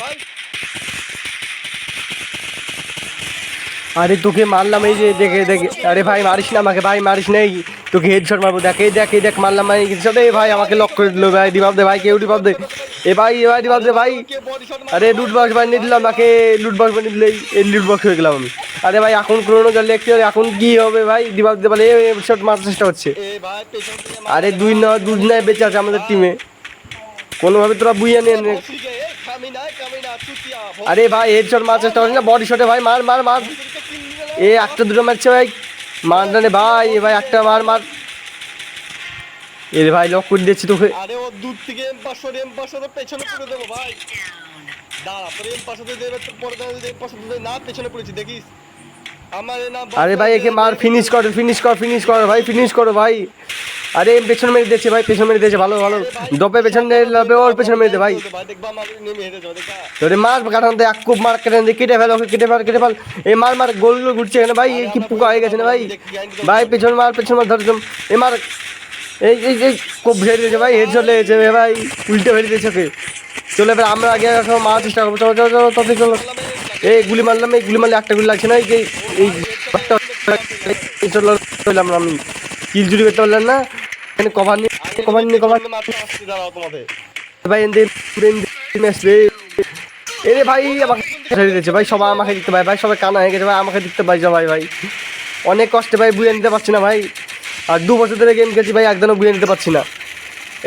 ভাই। আরে তোকে মারলাম এই যে দেখে দেখে, আরে ভাই মারিস না আমাকে ভাই, মারিস নেই, তোকে হেডশট মারবো, দেখ এই দেখ এই দেখ মারলাম ভাই হেডশট। এ ভাই আমাকে লক করে দিল ভাই, রিভাইভ দে ভাই, কেউ রিভাইভ দে, এ ভাই রিভাইভ দে ভাই। কে বডি শট আরে মারলো লুট ভাই। বক্স বানিয়ে দিলাম আমাকে, লুট বক্স বানিয়ে দিলে এই লুট বক্স হয়ে গেলাম আমি। আরে ভাই এখন ক্রোনো জল দেখতে হবে, এখন কি হবে ভাই, রিভাইভ দে বলে হেডশট মারার চেষ্টা হচ্ছে। এ ভাই পেছন থেকে আরে মারলো দুই ভাই, না কি দুই বলে নাই রে বেঁচে আছে আমাদের ভাই। টিমে, কোনোভাবে তোরা বুইয়া এ নিয়ে নে। ভসরিকে এ কামিনা চুতিয়া আরে ভাই হেডশট মারার চেষ্টা করছিস না, বডি শটে ভাই মার মার মার। ভসরিকে কিল দিল এ মার। একটা দুটো মারছে ভাই, মার না রে ভাই, এ ভাই একটা মার মার। এ ভাই লক করে দিচ্ছি তোকে। আরে ও দূর থেকে এম পাশে পেছনে পড়ে দেবো ভাই। দাঁড়া তোর এম পাশে দেবে, তোর পরে এম পাশে না পেছনে পড়েছি দেখিস। আমার এ না আরে ভাই একে মার, ফিনিশ কর ফিনিশ কর ফিনিশ কর ভাই, ফিনিশ করো ভাই। আরে পেছন মেরে দিয়েছে ভাই, পেছন মেরে দিয়েছে, ভালো ভালো দপে পেছন লাভে ওর পেছন মেরে দে ভাই। দেখবা আমার নেমে হেরে যাবে দেখা। তোরে মার কাটান দে, এক কুপ মার কাটান দে, কেটে ফেল ওকে, কেটে ফেল কেটে ফেল। এই মার মার গোলগুলো ঘুরছে এখানে ভাই, এই কি পোকা হয়ে গেছে না ভাই। ভাই পেছন মার ধর একদম, এ মার, এই এই এই কোপ ভেড়ে দিয়েছে ভাই, হেড চলে গেছে ভাই, উল্টে ভেড়ে দিয়েছে ওকে। চলে এবার আমরা আগে সব মারার চেষ্টা করবো, চলো চলো চলো তবে চলো। এই গুলি মারলাম, এই গুলি মারলে একটা গুলি লাগছে না, এই এই চললাম আমি, কিল চুরি করতে পারলাম না, এখানে কভার নিয়ে কভার নিয়ে কভার ভাই এনদে ম্যাচ রে। এরে ভাই আমাকে ছেড়ে দিয়েছে ভাই, সবাই আমাকে দিতে ভাই, ভাই সবাই কানা হয়ে গেছে ভাই, আমাকে দিতে পাই ভাই, ভাই অনেক কষ্টে ভাই বুয়ে নিতে পারছি না ভাই, আর 2 বছর ধরে গেম খেলছি ভাই, একদিনও বুয়ে নিতে পারছি না।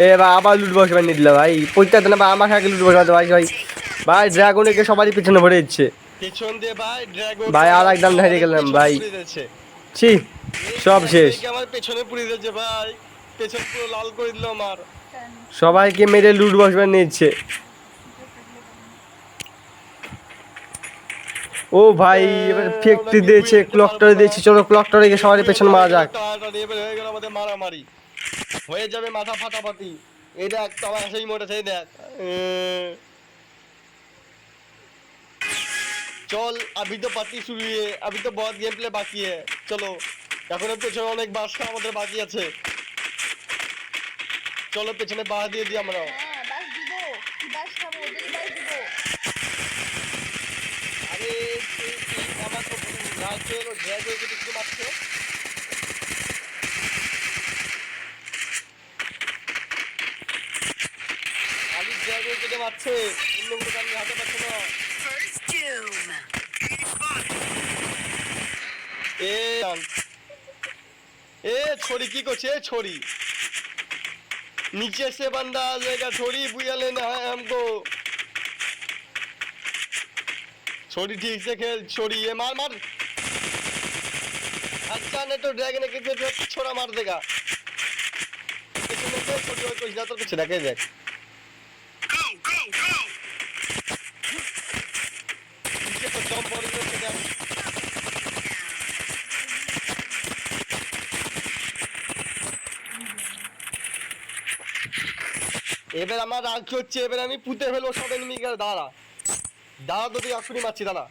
এবার আবার লুট বক্স বানিয়ে দিল ভাই, প্রত্যেক দিন আমাকে আগে লুট বক্স বানাতে ভাই ভাই। ভাই ড্রাগনকে সবারই পিছনে ভরে দিচ্ছে পেছন দিয়ে ভাই ড্রাগন ভাই, আর একদম হারিয়ে গেলাম ভাই, দিয়েছে। ছি সব শেষ। আমার পেছনে পুড়ে দিয়েছে ভাই, পেছন পুরো লাল করে দিল আমার। সবাইকে মেরে লুট বক্স বানিয়ে দিচ্ছে। ও ভাই এবার ফেকটি দিয়েছে, ক্লকটারে দিয়েছে, চলো ক্লকটারে গিয়ে সবারই পেছনে মারা যাক। হয়ে গেল আমাদের মারামারি, হয়ে যাবে মাথা ফাটাফাটি। এই দেখ তোমার সেই মোটে সেই দেখ। চল अभी तो पार्टी शुरू है, अभी तो बहुत गेम प्ले बाकी है, चलो এখনো পেছনে অনেক বাস আমাদের বাকি আছে, চলো পেছনে বাস দিয়ে দিই আমরা। হ্যাঁ বাস দিব, কি বাস খাবো ওদের বাস দিব। আরে আমার তো রাজ্য এলো ড্র্যাগ হয়ে যেতে কিছু মারছে। আলি ড্র্যাগ হয়ে যেতে মারছে, অন্যগুলো আমি হাতে পাচ্ছি না। এ ए छोरी की को छे छोरी, नीचे से बंदा आ जाएगा, छोरी बुया लेना है हमको। छोरी ठीक से खेल, छोरी ये मार मार। अच्छा नहीं तो ड्रैगन के छोरा मार देगा। छोटी और कुछ ना तो कुछ रखे देख। नीचे तो जंप और इधर से क्या? এবার আমার রাগ হচ্ছে, এবার আমি পুঁতে ফেলবো সব এনিমিকে। দাঁড়া দাঁড়া তো তুই এখনই মারছি, দাঁড়া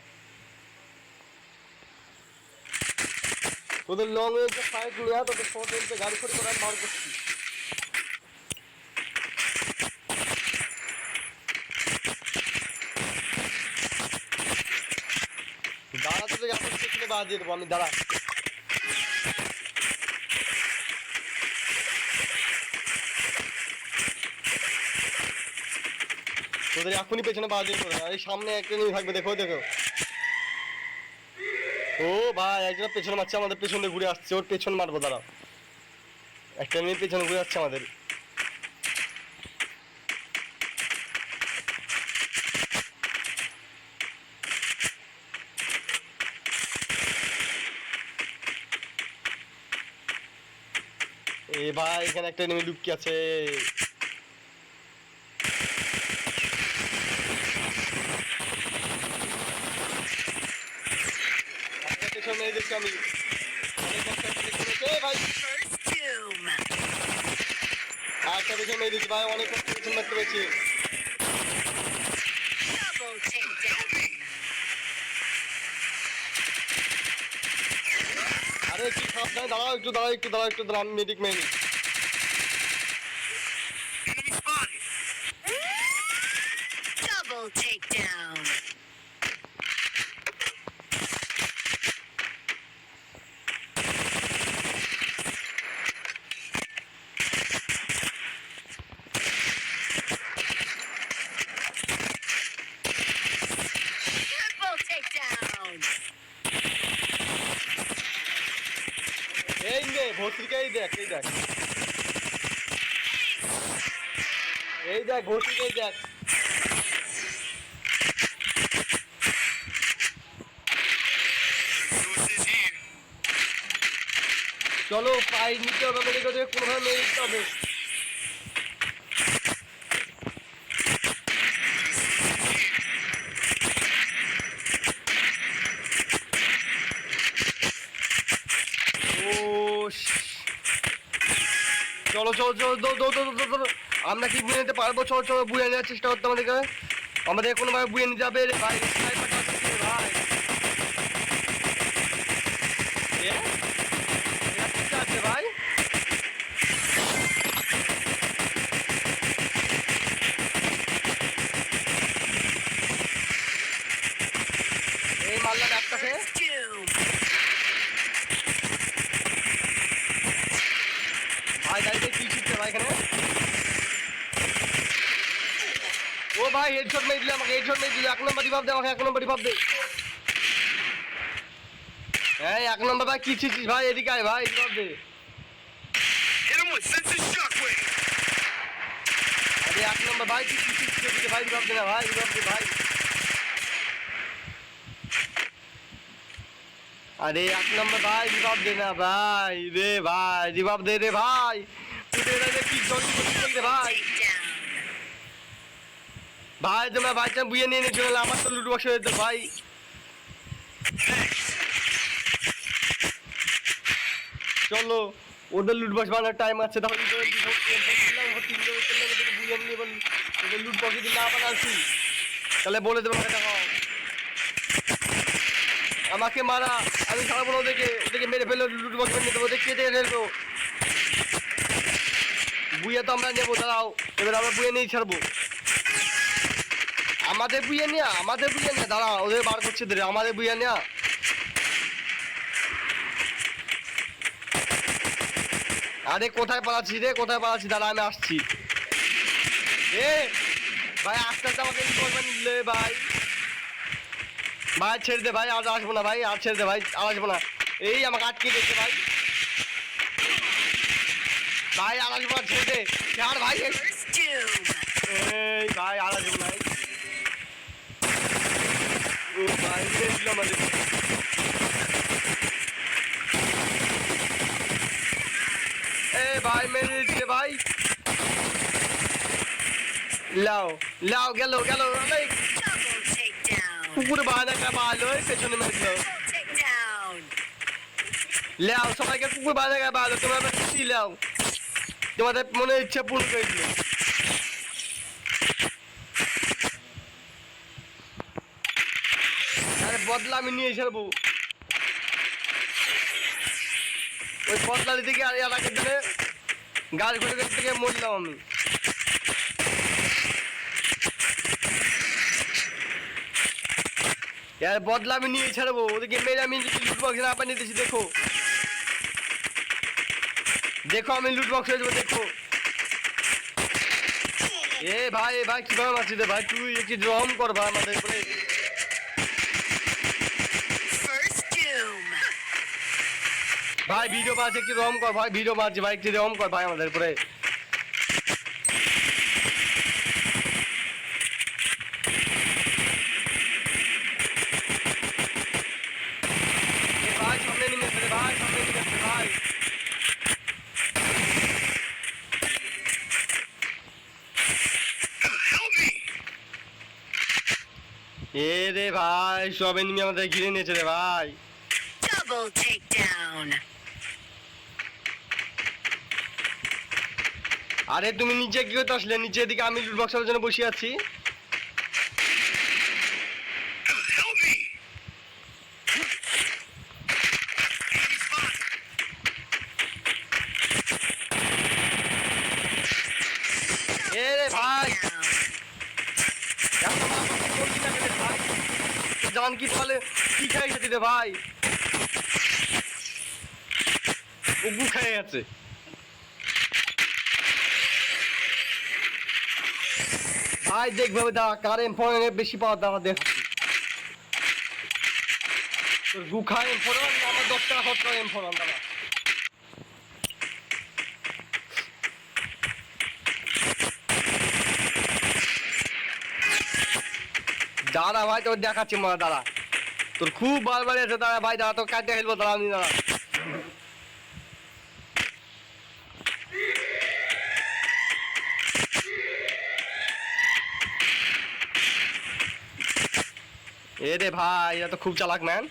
তোদের লং রেঞ্জে ফাইট নিয়ে তোদের শর্ট রেঞ্জে গাড়ি করে করে মার করছি। দাঁড়া তোদের এখন পেছনে বাদ দিয়ে দেবো আমি, দাঁড়া। তোদের এখনই পেছনে বাদ দিয়ে দেবো, এই সামনে একটা এনিমি থাকবে, দেখো দেখো। ও ভাই একজন পেছনে মারছে, আমাদের পেছনে ঘুরে আসছে, ওর পেছন মারবো, দাঁড়াও। একটা এনিমি পেছনে ঘুরে আসছে আমাদের। এ ভাই এখানে একটা এনিমি লুকি আছে। একটা পেছনে মেরে দিচ্ছি আমি, ভাই একটা পেছনে মেরে দিচ্ছি ভাই, অনেক কষ্ট পেছন মারতে পেরেছি। আরে কি সাবধানে দাঁড়াও, একটু দাঁড়াও একটু দাঁড়াও একটু দাঁড়াও, আমি মেডিক মেরে নিই। Double takedown. এই দেখ এই দেখ ঘটি এই দেখ চলো প্রাইজ নিতে হবে আমাদের কাছে কোনোভাবে মেরে দিতে হবে চলো চলো চলো চলো আমরা কি বুঝে নিতে পারবো চলো চলো বুঝে নেওয়ার চেষ্টা করতে আমাদের কোনোভাবে বুঝে নিতে যাবে রে ভাই ভাই ঠিক আছে ভাই এই মারলাম একটাকে ভাই গাড়িতে কি ছিটছে ভাই এখানে ও ভাই হেডশট মেরে দিলে আমাকে হেডশট মেরে দিলে 1 নম্বর রিভাইভ দে আমাকে 1 নম্বর রিভাইভ দে এই 1 নম্বর ভাই কি ছিটছিস ভাই এদিকে আয় ভাই রিভাইভ দে আরে 1 নম্বর ভাই কি ছিটছিস এদিকে ভাই রিভাইভ দে না ভাই রিভাইভ দে ভাই আরে 1 নম্বর ভাই রিভাইভ দে না ভাই রে ভাই রিভাইভ দে রে ভাই তুই রে কি জলদি করছিস রে ভাই ভাই তোমরা ভাইটা বুঝে নিয়ে নিয়ে চলে আমার তো লুট বক্স হয়ে যেত ভাই চলো ওদের লুট বক্স বানানোর টাইম আছে তাহলে লুট বক্স যদি না বানাচ্ছি তাহলে বলে দেবো দেখো আমাকে মারা আমি ছাড়বো না ওদেরকে মেরে ফেলো লুট বক্স বানিয়ে দেবো ওদের কেটে ফেলবো বুয়ে তো আমরা নেবো দাঁড়াও এবার আমরা বুয়ে নিয়েই ছাড়বো আমাদের বুয়ে নেয়া দাঁড়া ওদের বার করছে ধরে আমাদের বুয়ে নেয়া আরে কোথায় পালাচ্ছি দাঁড়া আমি আসছি এ ভাই আস্তে আস্তে আমাকে নিলে ভাই ছেড়ে দে ভাই আর আসবো না ভাই আর ছেড়ে দে ভাই আর আসবো না এই আমাকে আটকে দিয়েছে ভাই আর আসবো না ছেড়ে দে ছাড় ভাই এই ভাই আর আসবো না ও ভাই দিল আমাদের ভাই মেরে দিচ্ছে ভাই লাও গেল কুকুর বাঁধা ভালো পেছনে মেরেছিল লাও সবাইকে কুকুর বাঁধা ভালো তোমরা খুশি লাও তোমাদের মনে ইচ্ছা পূর্ণ করে দিল আরে বদলা আমি নিয়ে ছাড়বো ওই বদলা দিকে আর এলাকার দিনে গাছ ঘুরে থেকে মরলাম আমি यार बदला আমি নিয়ে ছাড়বো ওদিকে মেরে আমি লুট বক্স না পানি দিয়েছি দেখো আমি লুট বক্স হয়ে যাবো দেখো ভাই কিভাবে মারছিস রে ভাই তুই একটু রহম কর ভাই আমাদের উপরে ভাই ভিডিও বাজে একটু রহম কর ভাই ভিডিও বাজে ভাই একটু রহম কর ভাই আমাদের উপরে এ রে ভাই সব এনিমি আমাদের ঘিরে নিয়েছে রে ভাই ডাবল টেকডাউন আরে তুমি নিচে কি করতে আসলে নিচে দিকে আমি লুট বক্সের জন্য বসে আছি এ রে ভাই জান কি বলে কি খাইছে রে ভাই উগু খেয়ে গেছে ভাই দেখবে দাঁড়া কার এমফোনে বেশি পাওয়ার দাঁড়া দেখ তোর গু খায় এমফোন আমার 10 টাকা খরচ করে এমফোন দাঁড়া দাদা ভাই তোর দেখাচ্ছি মা দাদা, তোর খুব বারবার আছে দাদা ভাই, দাদা তোর কাটতে খেলবো দাদা আমি দাদা। এ রে ভাই এরা তো খুব চালাক ম্যান।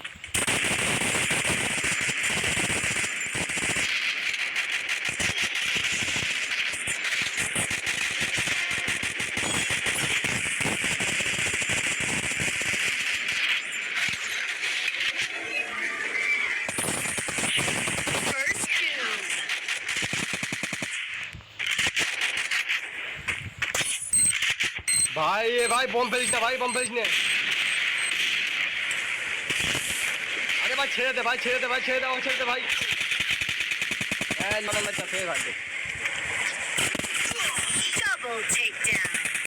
First kill. ভাই এ ভাই বম ফেলিস না ভাই, বম ফেলিস না। আরে ভাই ছেড়ে দে ভাই, ছেড়ে দে ভাই, ছেড়ে দে ও ছেড়ে দে ভাই। হ্যাঁ না না ছেড়ে ভাই। Double takedown.